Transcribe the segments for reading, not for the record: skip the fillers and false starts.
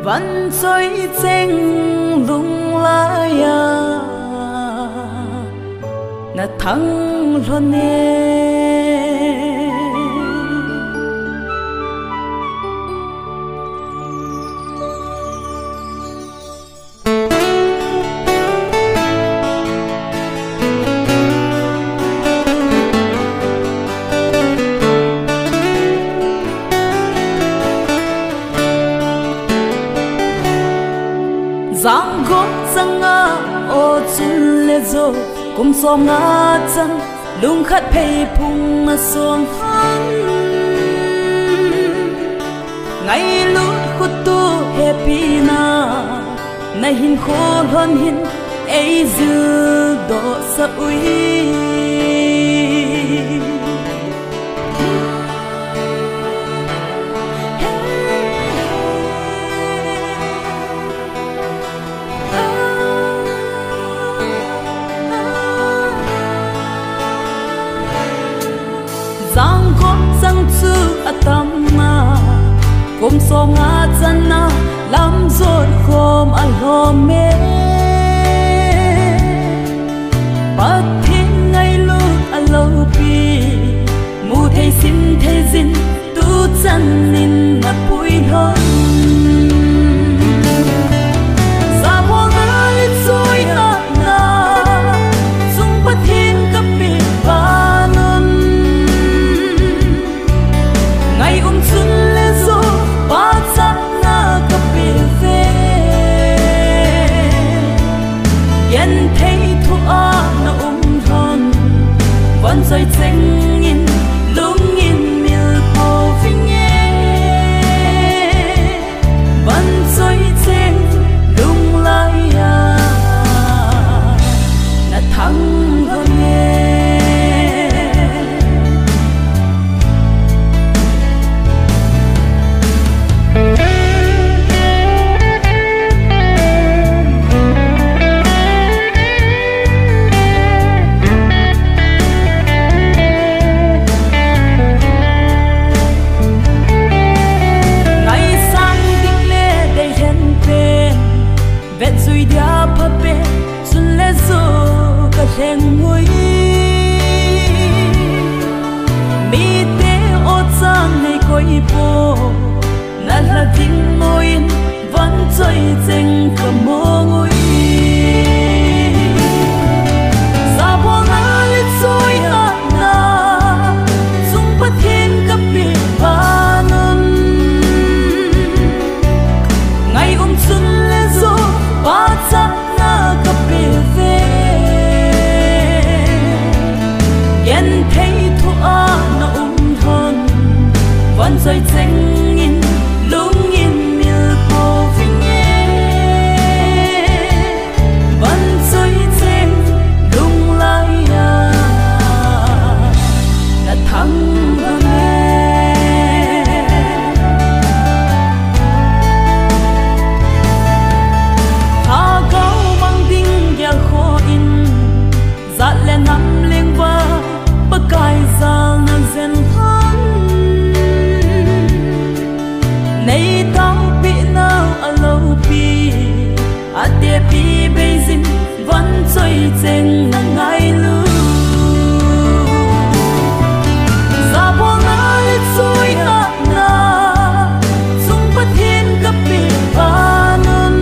vẫn dối tranh lung la ya na thăng luôn nè giang gót giang ngã ô chun lê dô cùng xóm ngã chân lung khát phê phung mà xuông hắn ngày lút khut tu happy na hin khô loan hin ấy dư độ sa uy giang gót giang chư atam na cùng xóm ngã chân na làm rồi khom alom mê bắt thiên ngày lúc alo pi mu thấy xin thấy zin tu chân nín mặt bụi hơn sa hoa ngã lên rồi à na sung bắt thiên cấp bị ba nun ngày xuân lên rồi ba sắc na cấp bị về yên thấy thu a na thon vẫn rơi tranh in lung in miêu po vinh nhé vẫn rơi tranh lung lại à na thăng hơn nhé lên ngồi mi té ô trang này coi bộ na là tiếng môi vẫn chơi tranh cầm mô ngồi sa bó ngã lên rồi à na sung bắt thiên cấp bị ba nun ngày xuân lên rồi ba chắc na cấp bị về yên thấy thu a na thon vẫn rơi tranh in lung in miêu po vinh nhé vẫn rơi tranh lung lại à na thăng hơn tha cao mang đinh ya khó in dạ lên nắm lên va bất cai ra nàng zen thân nay tao bị nào alo pi a tia pi bezin vẫn chơi tranh nàng ngay lu sa bó ngã lên rồi à na sung bắt thiên cấp bị ba nun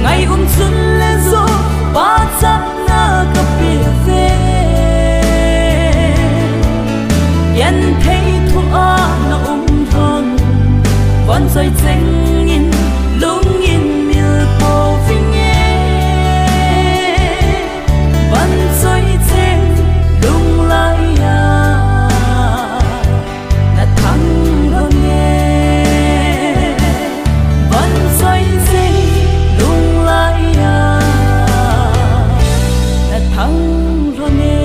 ngày xuân lên rồi ba chắc na cấp bị về yên thấy thu a na thon vẫn rơi tranh in lung in miêu po vinh nhé vẫn rơi tranh lung lại à na thăng hơn nhé vẫn rơi tranh lung lại à na thăng hơn nhé.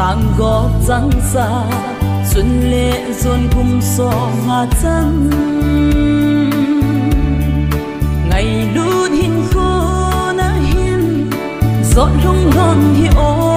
giang gót trắng xa xuân lệ dồn cùng so ngã chân ngày lút hin khô na hin giọt lung non hi ô